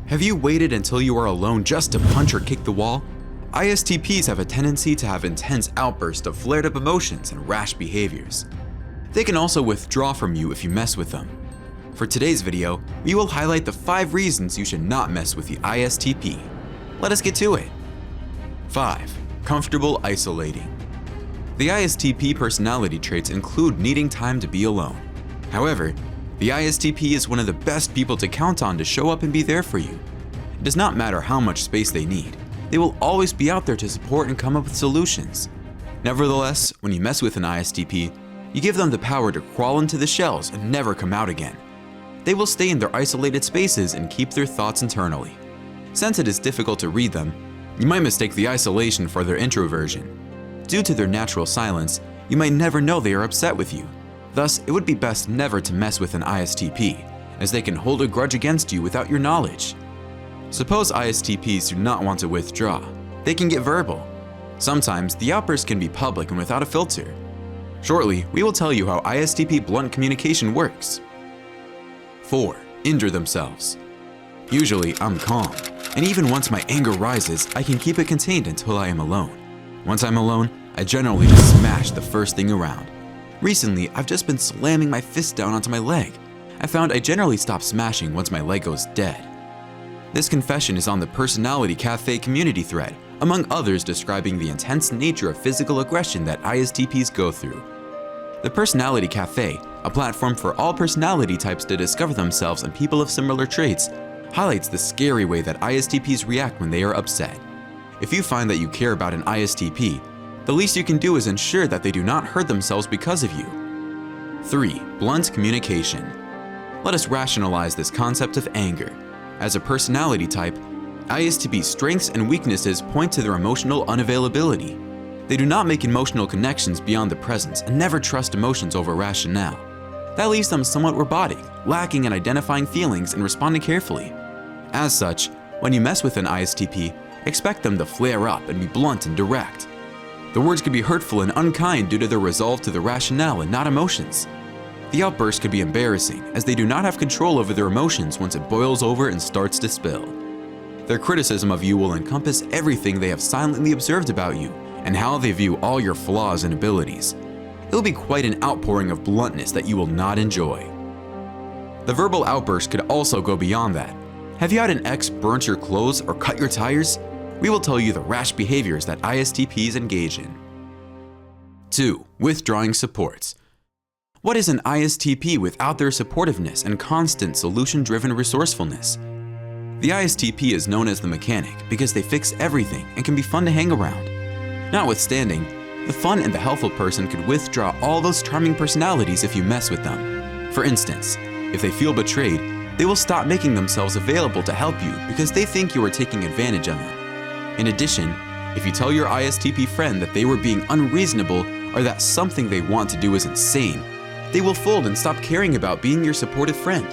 Have you waited until you are alone just to punch or kick the wall? ISTPs have a tendency to have intense outbursts of flared-up emotions and rash behaviors. They can also withdraw from you if you mess with them. For today's video, we will highlight the 5 reasons you should not mess with the ISTP. Let us get to it. 5. Comfortable isolating. The ISTP personality traits include needing time to be alone. However, the ISTP is one of the best people to count on to show up and be there for you. It does not matter how much space they need. They will always be out there to support and come up with solutions. Nevertheless, when you mess with an ISTP, you give them the power to crawl into the shells and never come out again. They will stay in their isolated spaces and keep their thoughts internally. Since it is difficult to read them, you might mistake the isolation for their introversion. Due to their natural silence, you might never know they are upset with you. Thus, it would be best never to mess with an ISTP, as they can hold a grudge against you without your knowledge. Suppose ISTPs do not want to withdraw. They can get verbal. Sometimes, the outburst can be public and without a filter. Shortly, we will tell you how ISTP blunt communication works. 4. Injure themselves. Usually, I'm calm, and even once my anger rises, I can keep it contained until I am alone. Once I'm alone, I generally just smash the first thing around. Recently, I've just been slamming my fist down onto my leg. I found I generally stop smashing once my leg goes dead. This confession is on the Personality Cafe community thread, among others describing the intense nature of physical aggression that ISTPs go through. The Personality Cafe, a platform for all personality types to discover themselves and people of similar traits, highlights the scary way that ISTPs react when they are upset. If you find that you care about an ISTP, the least you can do is ensure that they do not hurt themselves because of you. 3. Blunt communication. Let us rationalize this concept of anger. As a personality type, ISTP strengths and weaknesses point to their emotional unavailability. They do not make emotional connections beyond the present and never trust emotions over rationale. That leaves them somewhat robotic, lacking in identifying feelings and responding carefully. As such, when you mess with an ISTP, expect them to flare up and be blunt and direct. The words could be hurtful and unkind due to their resolve to the rationale and not emotions. The outburst could be embarrassing, as they do not have control over their emotions once it boils over and starts to spill. Their criticism of you will encompass everything they have silently observed about you and how they view all your flaws and abilities. It will be quite an outpouring of bluntness that you will not enjoy. The verbal outburst could also go beyond that. Have you had an ex burnt your clothes or cut your tires? We will tell you the rash behaviors that ISTPs engage in. 2. Withdrawing supports. What is an ISTP without their supportiveness and constant solution-driven resourcefulness? The ISTP is known as the mechanic because they fix everything and can be fun to hang around. Notwithstanding, the fun and the helpful person could withdraw all those charming personalities if you mess with them. For instance, if they feel betrayed, they will stop making themselves available to help you because they think you are taking advantage of them. In addition, if you tell your ISTP friend that they were being unreasonable or that something they want to do is insane, they will fold and stop caring about being your supportive friend.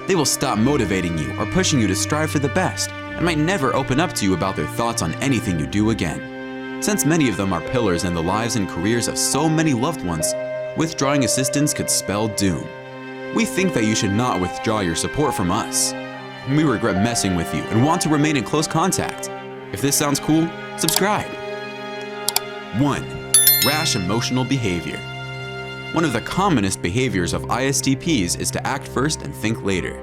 They will stop motivating you or pushing you to strive for the best and might never open up to you about their thoughts on anything you do again. Since many of them are pillars in the lives and careers of so many loved ones, withdrawing assistance could spell doom. We think that you should not withdraw your support from us. We regret messing with you and want to remain in close contact. If this sounds cool, subscribe. 1. Rash emotional behavior. One of the commonest behaviors of ISTPs is to act first and think later.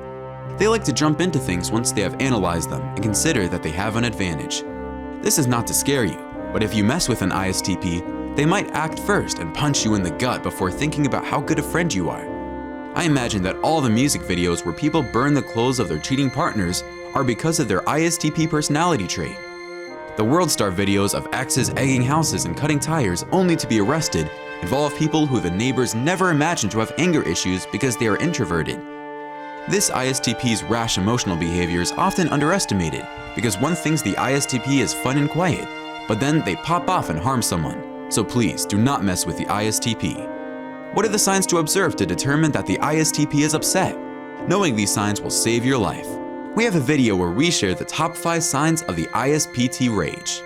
They like to jump into things once they have analyzed them and consider that they have an advantage. This is not to scare you, but if you mess with an ISTP, they might act first and punch you in the gut before thinking about how good a friend you are. I imagine that all the music videos where people burn the clothes of their cheating partners are because of their ISTP personality trait. The world star videos of exes egging houses and cutting tires only to be arrested involve people who the neighbors never imagined to have anger issues because they are introverted. This ISTP's rash emotional behavior is often underestimated because one thinks the ISTP is fun and quiet, but then they pop off and harm someone. So please do not mess with the ISTP. What are the signs to observe to determine that the ISTP is upset? Knowing these signs will save your life. We have a video where we share the top 5 signs of the ISPT rage.